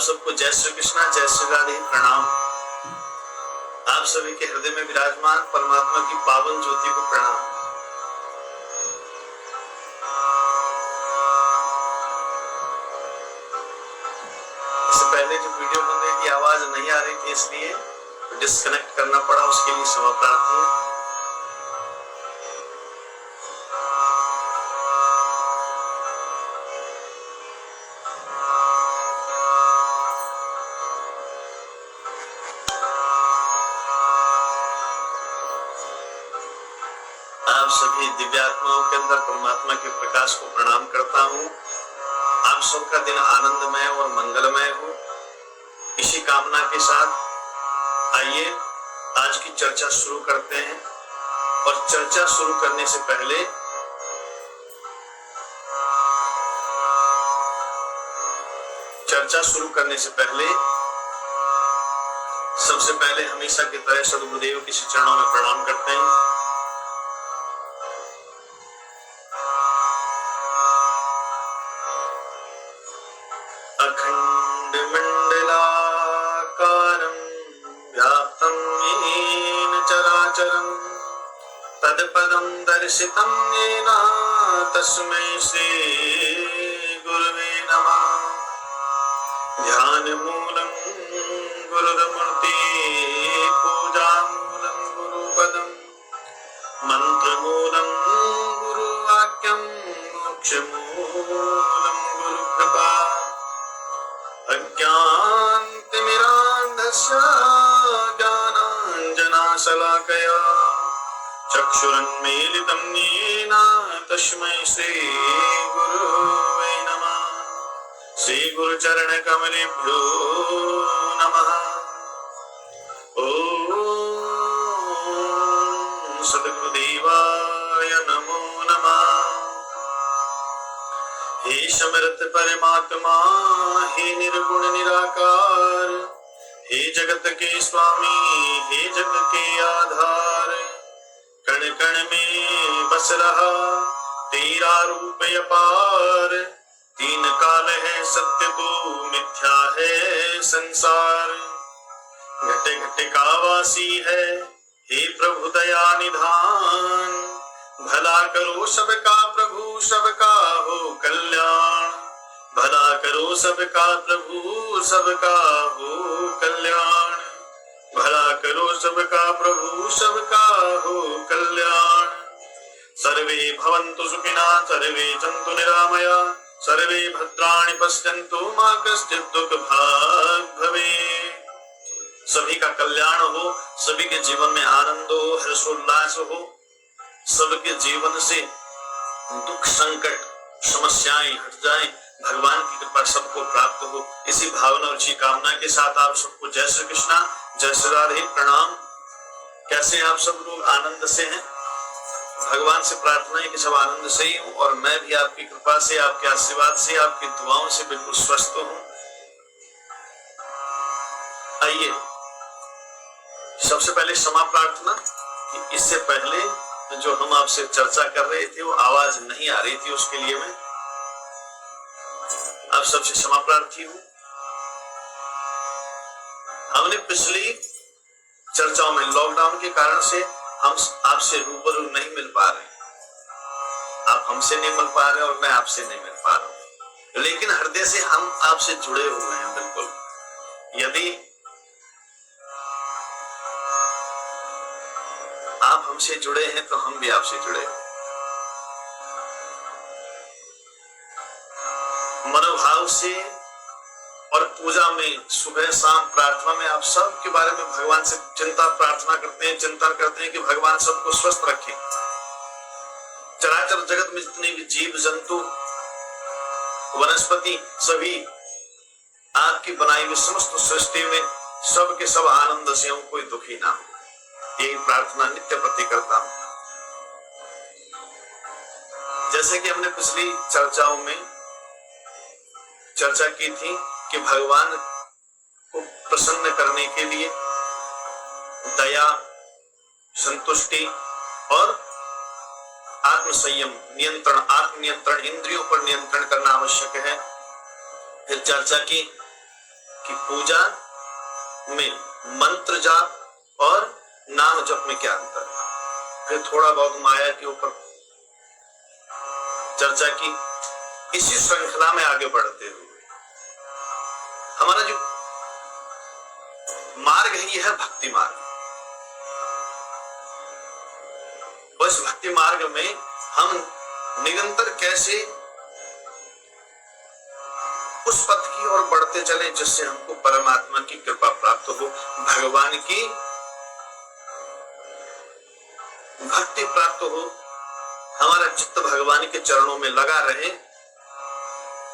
सबको जय श्री कृष्णा, जय श्री राधे, प्रणाम। आप सभी के हृदय में विराजमान परमात्मा की पावन ज्योति को प्रणाम। इससे पहले जो वीडियो बन रही थी आवाज नहीं आ रही थी, इसलिए डिस्कनेक्ट करना पड़ा, उसके लिए क्षमा प्रार्थी है। आप सभी दिव्यात्माओं के अंदर परमात्मा के प्रकाश को प्रणाम करता हूँ। आप सबका दिन आनंदमय और मंगलमय हो, इसी कामना के साथ आइए आज की चर्चा शुरू करते हैं। और चर्चा शुरू करने से पहले सबसे पहले हमेशा की तरह सद्गुरुदेव के चरणों में प्रणाम करते हैं। अखंड मंडलाकारं व्याप्तं येन चराचरं तत्पदं दर्शितं येन तस्मै श्री गुरुवे नमः। ध्यानमूलं गुरुर्मूर्ति, पूजामूलं गुरुपदं, मंत्रमूलं गुरुवाक्यं, मोक्षमूलं गुरुकृपा। अज्ञानतिमिरान्धस्य ज्ञानाञ्जनशलाकया चक्षुरुन्मीलितं येन तस्मै श्रीगुरुवे नमः। श्रीगुरुचरणकमलेभ्यो नमः। ॐ सद्गुरुदेवाय नमो नमः। हे समर्थ परमात्मा, हे निर्गुण निराकार, हे जगत के स्वामी, हे जग के आधार, कण कण में बस रहा तेरा रूप अपार। तीन काल है सत्य तो मिथ्या है संसार, घट घट का वासी है हे प्रभु दया निधान। भला करो सबका प्रभु, सबका हो कल्याण। भला करो सबका प्रभु, सबका हो कल्याण। भला करो सबका प्रभु, सबका हो कल्याण। सर्वे भवन्तु सुखिनः, सर्वे सन्तु निरामया, सर्वे भद्राणि पश्यन्तु मा कश्चित् दुःखभाग् भवेत्। सभी का कल्याण हो, सभी के जीवन में आनंद हो, हर्षोल्लास हो, सबके जीवन से दुख संकट समस्याएं हट जाएं, भगवान की कृपा सबको प्राप्त हो। इसी भावना और इसी कामना के साथ आप सबको जय श्री कृष्णा, जय श्री राधे, प्रणाम। कैसे आप सब लोग आनंद से हैं? भगवान से प्रार्थना है कि सब आनंद से ही हूँ, और मैं भी आपकी कृपा से, आपके आशीर्वाद से, आपकी दुआओं से बिल्कुल स्वस्थ हूँ। आइए सबसे पहले क्षमा प्रार्थना कि इससे पहले जो हम आपसे चर्चा कर रहे थे वो आवाज नहीं आ रही थी, उसके लिए मैं आप सबसे क्षमा प्रार्थी हूं। हमने पिछली चर्चाओं में लॉकडाउन के कारण से हम आपसे रूबरू नहीं मिल पा रहे, आप हमसे नहीं मिल पा रहे और मैं आपसे नहीं मिल पा रहा हूं, लेकिन हृदय से हम आपसे जुड़े हुए हैं बिल्कुल। यदि आप हमसे जुड़े हैं तो हम भी आपसे जुड़े हैं। मनोभाव से और पूजा में, सुबह शाम प्रार्थना में आप सब के बारे में भगवान से चिंता प्रार्थना करते हैं, चिंतन करते हैं कि भगवान सबको स्वस्थ रखें। चराचर जगत में जितने भी जीव जंतु वनस्पति सभी आपकी बनाई हुई समस्त सृष्टि में सबके सब आनंद से हो, कोई दुखी ना हो, यही प्रार्थना नित्य प्रति करता हूं। जैसे कि हमने पिछली चर्चाओं में चर्चा की थी कि भगवान को प्रसन्न करने के लिए दया, संतुष्टि और आत्म संयम, नियंत्रण, आत्म नियंत्रण, इंद्रियों पर नियंत्रण करना आवश्यक है। फिर चर्चा की कि पूजा में मंत्र जाप और नाम जप में क्या अंतर है। फिर थोड़ा बहुत माया के ऊपर चर्चा की। इसी श्रृंखला में आगे बढ़ते हुए हमारा जो मार्ग है यह है भक्ति मार्ग। उस भक्ति मार्ग में हम निरंतर कैसे उस पथ की ओर बढ़ते चले जिससे हमको परमात्मा की कृपा प्राप्त हो, भगवान की भक्ति प्राप्त हो, हमारा चित्त भगवान के चरणों में लगा रहे।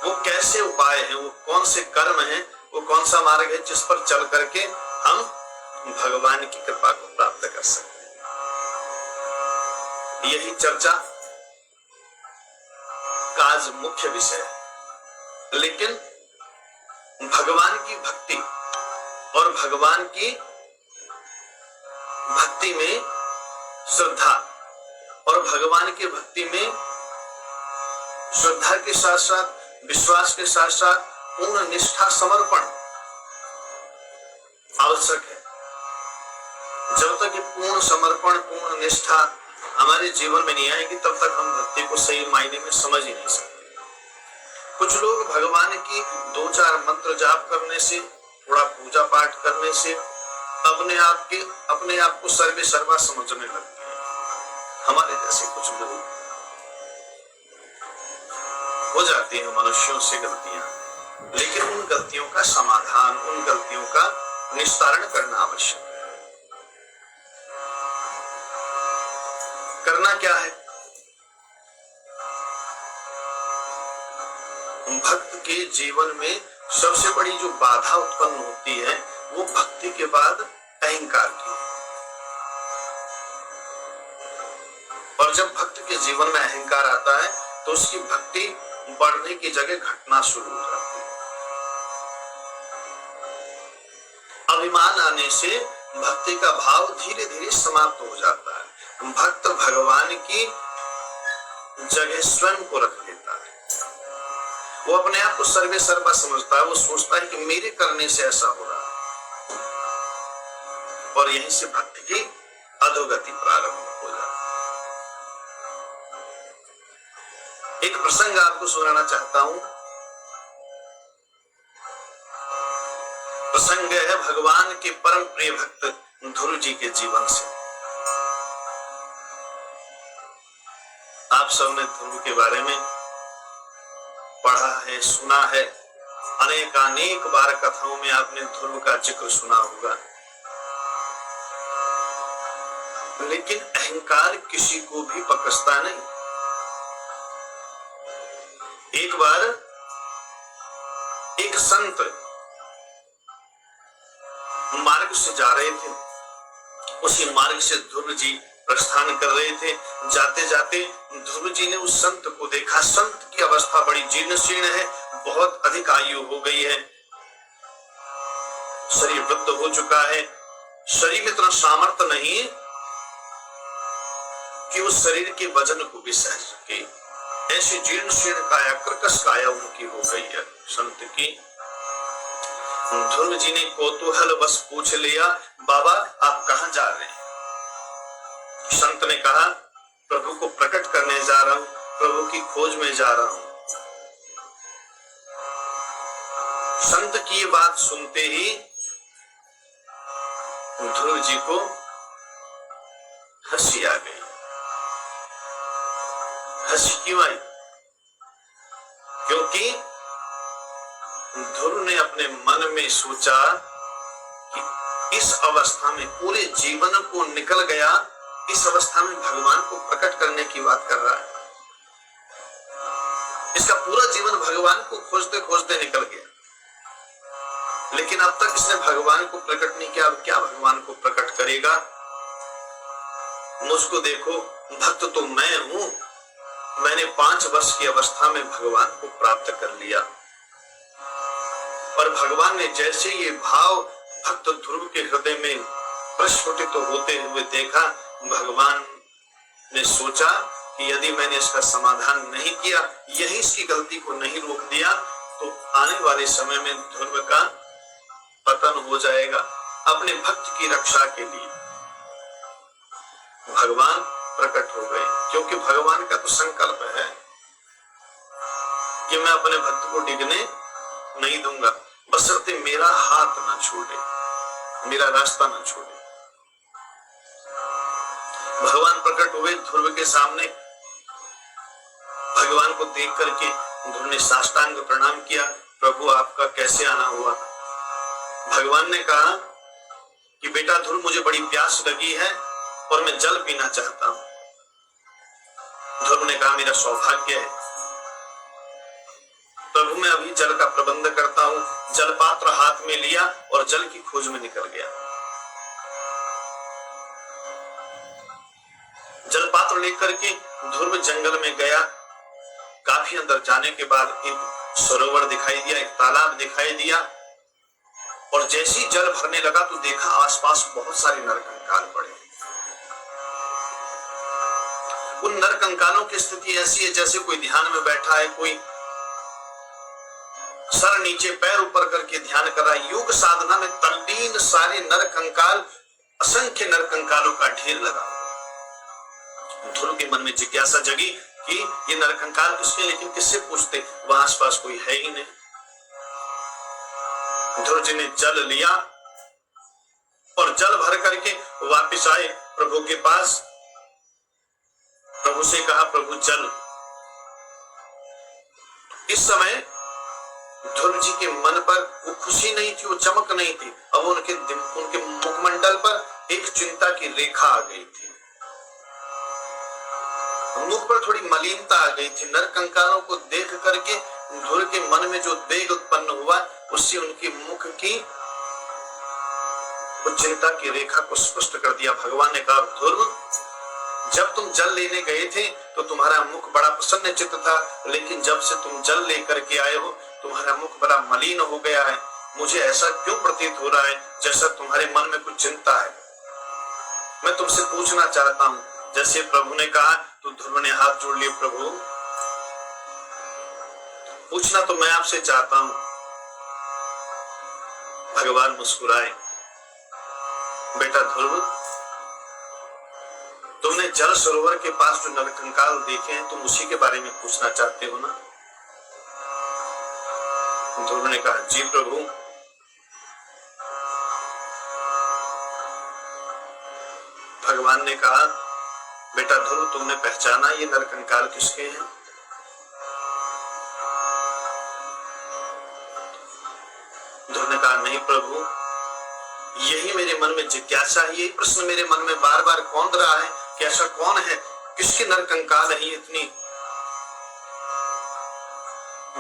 वो कैसे उपाय हैं, वो कौन से कर्म हैं, वो कौन सा मार्ग है जिस पर चल करके हम भगवान की कृपा को प्राप्त कर सकते हैं। यही चर्चा का आज मुख्य विषय है। लेकिन भगवान की भक्ति और भगवान की भक्ति में श्रद्धा और भगवान की भक्ति में श्रद्धा के साथ साथ विश्वास के साथ साथ पूर्ण निष्ठा समर्पण आवश्यक है। जब तक ये पूर्ण समर्पण पूर्ण निष्ठा हमारे जीवन में नहीं आएगी तब तक हम भक्ति को सही मायने में समझ ही नहीं सकते। कुछ लोग भगवान की 2-4 मंत्र जाप करने से, थोड़ा पूजा पाठ करने से अपने आप को सर्वे सर्वा समझने लगते हैं। हमारे जैसे कुछ लोग हो जाती हैं मनुष्यों से गलतियां, लेकिन उन गलतियों का समाधान, उन गलतियों का निस्तारण करना आवश्यक है। करना क्या है? भक्त के जीवन में सबसे बड़ी जो बाधा उत्पन्न होती है वो भक्ति के बाद अहंकार की है। और जब भक्त के जीवन में अहंकार आता है तो उसकी भक्ति बढ़ने की जगह घटना शुरू हो जाती है। अभिमान आने से भक्ति का भाव धीरे धीरे समाप्त हो जाता है। भक्त भगवान की जगह स्वयं को रख लेता है। वो अपने आप को सर्वे सर्वा समझता है। वो सोचता है कि मेरे करने से ऐसा हो रहा है, और यहीं से भक्ति की अधोगति प्रारंभ हो जाती है। एक प्रसंग आपको सुनाना चाहता हूं। प्रसंग है भगवान के परम प्रिय भक्त ध्रुव जी के जीवन से। आप सबने ध्रुव के बारे में पढ़ा है, सुना है। अनेक बार कथाओं में आपने ध्रुव का जिक्र सुना होगा। लेकिन अहंकार किसी को भी पकड़ता नहीं। एक बार एक संत मार्ग से जा रहे थे। उसी मार्ग से ध्रुव जी प्रस्थान कर रहे थे। जाते जाते ध्रुव जी ने उस संत को देखा। संत की अवस्था बड़ी जीर्ण शीर्ण है, बहुत अधिक आयु हो गई है, शरीर वृद्ध हो चुका है। शरीर में इतना सामर्थ्य नहीं कि उस शरीर के वजन को भी सह सके। ऐसी जीर्ण शीर्ण काया, कर्कश काया उनकी हो गई है संत की। ध्रुव जी ने कौतूहल बस पूछ लिया, बाबा आप कहां जा रहे हैं? संत ने कहा, प्रभु को प्रकट करने जा रहा हूं, प्रभु की खोज में जा रहा हूं। संत की ये बात सुनते ही ध्रुव जी को हंसी आ गई। हंसी क्यों आई? क्योंकि ध्रुव ने अपने मन में सोचा कि इस अवस्था में पूरे जीवन को निकल गया, इस अवस्था में भगवान को प्रकट करने की बात कर रहा है। इसका पूरा जीवन भगवान को खोजते खोजते निकल गया, लेकिन अब तक इसने भगवान को प्रकट नहीं किया। अब क्या भगवान को प्रकट करेगा? मुझको देखो, भक्त तो मैं हूं। मैंने 5 वर्ष की अवस्था में भगवान को प्राप्त कर लिया। और भगवान ने जैसे ये भाव भक्त ध्रुव के हृदय में प्रस्फुटित होते हुए देखा, भगवान ने सोचा कि यदि मैंने इसका समाधान नहीं किया, यही इसकी गलती को नहीं रोक दिया, तो आने वाले समय में ध्रुव का पतन हो जाएगा। अपने भक्त की रक्षा के लिए भगवान प्रकट हो गए, क्योंकि भगवान का तो संकल्प है कि मैं अपने भक्त को डिगने नहीं दूंगा, बशर्ते मेरा हाथ ना छोड़े, मेरा रास्ता ना छोड़े। भगवान प्रकट हुए ध्रुव के सामने। भगवान को देख करके ध्रुव ने साष्टांग प्रणाम किया, प्रभु आपका कैसे आना हुआ? भगवान ने कहा कि बेटा ध्रुव, मुझे बड़ी प्यास लगी है और मैं जल पीना चाहता हूं। ध्रुव ने कहा मेरा सौभाग्य है प्रभु, मैं अभी जल का प्रबंध करता हूं। जल पात्र हाथ में लिया और जल की खोज में निकल गया। जल पात्र लेकर के ध्रुव जंगल में गया। काफी अंदर जाने के बाद एक सरोवर दिखाई दिया, एक तालाब दिखाई दिया, और जैसे ही जल भरने लगा तो देखा आसपास बहुत सारे नरकंकाल पड़े। उन नरकंकालों की स्थिति ऐसी है जैसे कोई ध्यान में बैठा है, कोई सर नीचे पैर ऊपर करके ध्यान कर रहा है। योग साधना में तल्लीन सारे नरकंकाल, असंख्य नरकंकालों का ढेर लगा। ध्रुव के मन में जिज्ञासा जगी कि ये नरकंकाल किसके, लेकिन किससे पूछते, वहां आसपास कोई है ही नहीं। ध्रुव जी ने जल लिया और जल भर करके वापिस आए प्रभु के पास। प्रभु से कहा प्रभु जल। इस समय ध्रुव जी के मन पर वो खुशी नहीं थी, वो चमक नहीं थी। अब उनके मुखमंडल पर एक चिंता की रेखा आ गई थी, मुख पर थोड़ी मलिनता आ गई थी। नरकंकालों को देख करके ध्रुव के मन में जो वेग उत्पन्न हुआ, उससे उनके मुख की वो चिंता की रेखा को स्पष्ट कर दिया। भगवान ने कहा ध्रुव, जब तुम जल लेने गए थे तो तुम्हारा मुख बड़ा प्रसन्न चित्त था, लेकिन जब से तुम जल लेकर के आए हो तुम्हारा मुख बड़ा मलिन हो गया है। मुझे ऐसा क्यों प्रतीत हो रहा है जैसा तुम्हारे मन में कुछ चिंता है। मैं तुमसे पूछना चाहता हूं। जैसे प्रभु ने कहा तो ध्रुव ने हाथ जोड़ लिए, प्रभु पूछना तो मैं आपसे चाहता हूं। भगवान मुस्कुराए, बेटा ध्रुव, तुमने जल सरोवर के पास जो नरकंकाल देखे हैं, तुम उसी के बारे में पूछना चाहते हो ना? ध्रुव ने कहा जी प्रभु। भगवान ने कहा बेटा ध्रुव, तुमने पहचाना ये नरकंकाल किसके हैं? ध्रुव ने कहा नहीं प्रभु, यही मेरे मन में जिज्ञासा है, यही प्रश्न मेरे मन में बार बार कौंध रहा है कि ऐसा कौन है, किसके नरकंकाल है इतनी?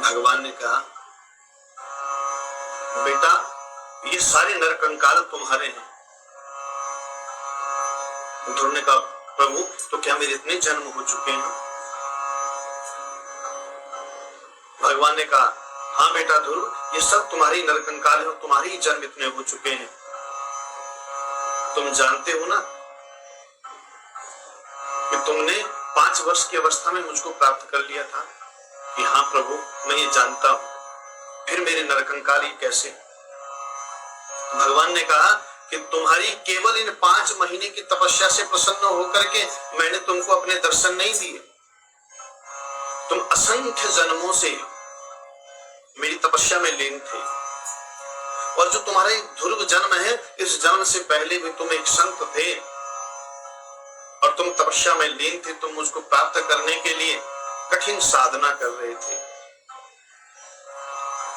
भगवान ने कहा बेटा, ये सारे नरकंकाल तुम्हारे हैं। ध्रुव ने कहा प्रभु, तो क्या मेरे इतने जन्म हो चुके हैं? भगवान ने कहा हाँ बेटा ध्रुव, ये सब तुम्हारी नरकंकाल है और तुम्हारे ही जन्म इतने हो चुके हैं। तुम जानते हो ना कि तुमने 5 वर्ष की अवस्था में मुझको प्राप्त कर लिया था? कि हाँ प्रभु, मैं ये जानता हूं। फिर मेरे नरकंकाल कैसे? भगवान ने कहा कि तुम्हारी केवल इन 5 महीने की तपस्या से प्रसन्न होकर के मैंने तुमको अपने दर्शन नहीं दिए। तुम असंख्य जन्मों से मेरी तपस्या में लीन थे, और जो तुम्हारा एक ध्रुव जन्म है, इस जन्म से पहले भी तुम एक संत थे और तुम तपस्या में लीन थे। तुम मुझको प्राप्त करने के लिए कठिन साधना कर रहे थे,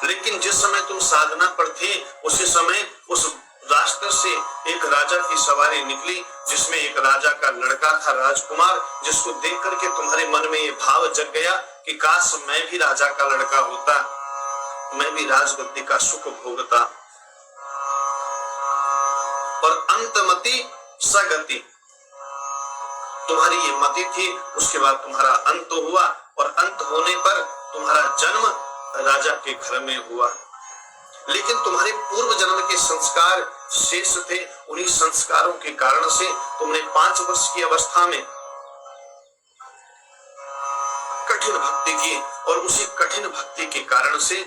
लेकिन जिस समय तुम साधना पर थे उसी समय उस रास्ते से एक राजा की सवारी निकली, जिसमें एक राजा का लड़का था, राजकुमार, जिसको देख करके तुम्हारे मन में ये भाव जग गया कि काश मैं भी राजा का लड़का होता, मैं भी राजगद्दी का सुख भोगता। और अंतमति सगति, तुम्हारी ये मति थी, उसके बाद तुम्हारा अंत हुआ, और अंत होने पर तुम्हारा जन्म राजा के घर में हुआ। लेकिन तुम्हारे पूर्व जन्म के संस्कार शेष थे, उन्हीं संस्कारों के कारण से तुमने 5 वर्ष की अवस्था में कठिन भक्ति की, और उसी कठिन भक्ति के कारण से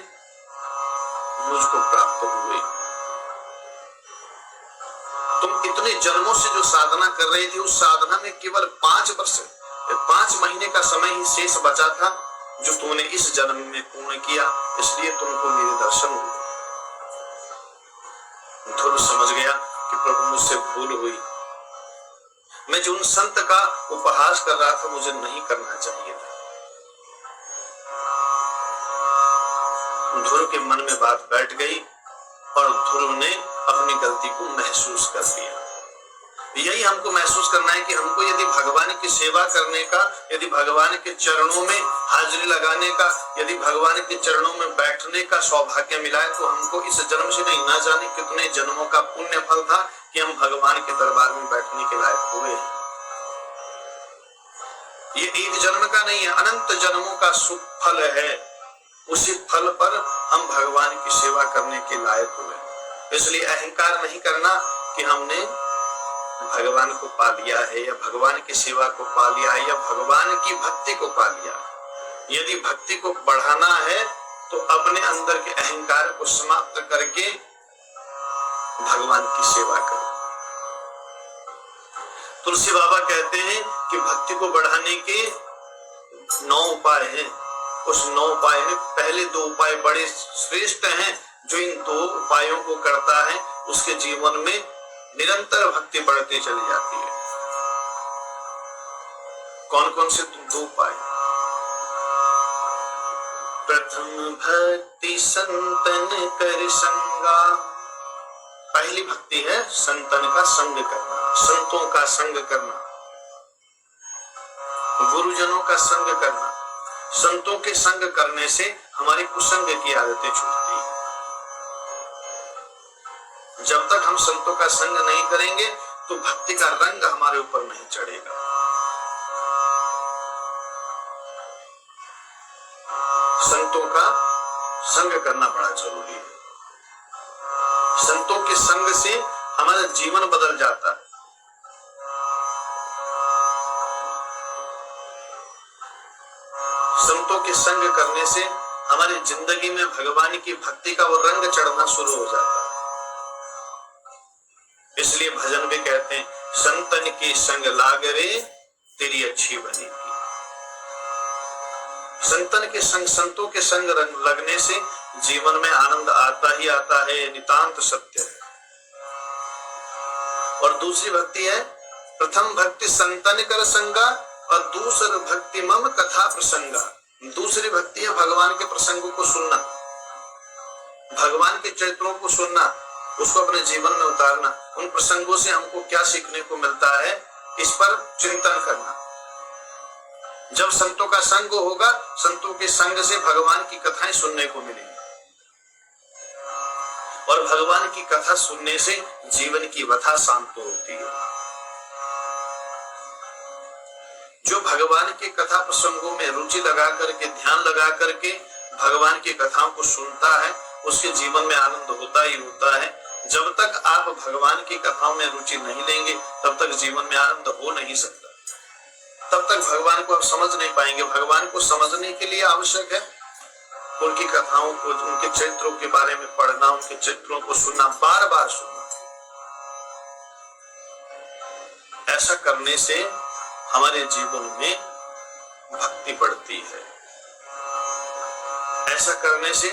मुझको प्राप्त हुए। तुम इतने जन्मों से जो साधना कर रहे थे, उस साधना में केवल 5 महीने का समय ही शेष बचा था जो तुमने इस जन्म में पूर्ण किया, इसलिए तुमको मेरे दर्शन हुए। ध्रुव समझ गया कि प्रभु मुझसे भूल हुई, मैं जो उन संत का उपहास कर रहा था मुझे नहीं करना चाहिए था। ध्रुव के मन में बात बैठ गई और ध्रुव ने अपनी गलती को महसूस कर लिया। यही हमको महसूस करना है कि हमको यदि भगवान की सेवा करने का, यदि भगवान के चरणों में हाजिरी लगाने का, यदि भगवान के चरणों में बैठने का सौभाग्य मिला है, तो हमको इस जन्म से नहीं, ना जाने कितने जन्मों का पुण्य फल था कि हम भगवान के दरबार में बैठने के लायक हुए हैं। ये एक जन्म का नहीं है, अनंत जन्मों का सुख फल है। उसी फल पर हम भगवान की सेवा करने के लायक हुए। इसलिए अहंकार नहीं करना कि हमने भगवान को पा लिया है या भगवान की सेवा को पा लिया है या भगवान की भक्ति को पा लिया। यदि भक्ति को बढ़ाना है तो अपने अंदर के अहंकार को समाप्त करके भगवान की सेवा करो। तुलसी बाबा कहते हैं कि भक्ति को बढ़ाने के 9 उपाय हैं। उस 9 उपाय में पहले 2 उपाय बड़े श्रेष्ठ हैं। जो इन 2 उपायों को करता है उसके जीवन में निरंतर भक्ति बढ़ती चली जाती है। कौन कौन से 2 उपाय? प्रथम भक्ति संतन कर संगा। पहली भक्ति है संतन का संग करना, संतों का संग करना, गुरुजनों का संग करना। संतों के संग करने से हमारी कुसंग की आदतें छूटती हैं। जब तक हम संतों का संग नहीं करेंगे तो भक्ति का रंग हमारे ऊपर नहीं चढ़ेगा। संतों का संग करना बड़ा जरूरी है। संतों के संग से हमारा जीवन बदल जाता है। संतों के संग करने से हमारी जिंदगी में भगवान की भक्ति का वो रंग चढ़ना शुरू हो जाता है। इसलिए भजन में कहते हैं, संतन की संग लाग रे तेरी अच्छी बनेगी। संतन के संग, संतों के संग लगने से जीवन में आनंद आता ही आता है, नितांत सत्य है। और दूसरी भक्ति है प्रथम भक्ति संतन कर संगा और दूसरी भक्ति मम कथा प्रसंगा। दूसरी भक्ति है भगवान के प्रसंगों को सुनना, भगवान के चरित्रों को सुनना, उसको अपने जीवन में उतारना। उन प्रसंगों से हमको क्या सीखने को मिलता है, इस पर चिंतन करना। जब संतों का संग होगा, संतों के संग से भगवान की कथाएं सुनने को मिलेंगी और भगवान की कथा सुनने से जीवन की व्यथा शांत होती है। जो भगवान की कथा प्रसंगों में रुचि लगा करके, ध्यान लगा करके भगवान की कथाओं को सुनता है, उसके जीवन में आनंद होता ही होता है। जब तक आप भगवान की कथाओं में रुचि नहीं लेंगे तब तक जीवन में आनंद हो नहीं सकता। तब तक भगवान को आप समझ नहीं पाएंगे। भगवान को समझने के लिए आवश्यक है उनकी कथाओं को, उनके चरित्रों के बारे में पढ़ना, उनके चरित्रों को सुनना, बार बार सुनना। ऐसा करने से हमारे जीवन में भक्ति बढ़ती है। ऐसा करने से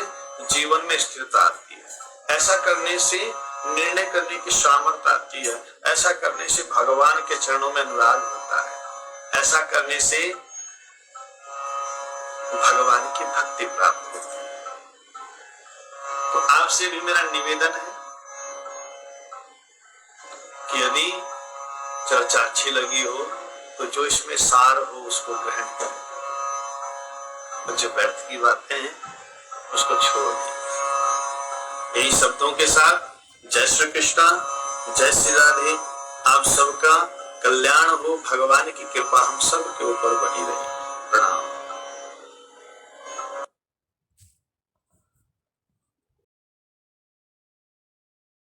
जीवन में स्थिरता आती है। ऐसा करने से निर्णय करने की सामर्थ्य आती है। ऐसा करने से भगवान के चरणों में अनुराग होता है। ऐसा करने से भगवान की भक्ति प्राप्त होती है। तो आपसे भी मेरा निवेदन है कि यदि चर्चा अच्छी लगी हो तो जो इसमें सार हो उसको ग्रहण करें और जो व्यर्थ की बातें हैं उसको छोड़ दें। यही शब्दों के साथ जय श्री कृष्णा, जय श्री राधे। आप सबका कल्याण हो, भगवान की कृपा हम सब के ऊपर बनी रहे।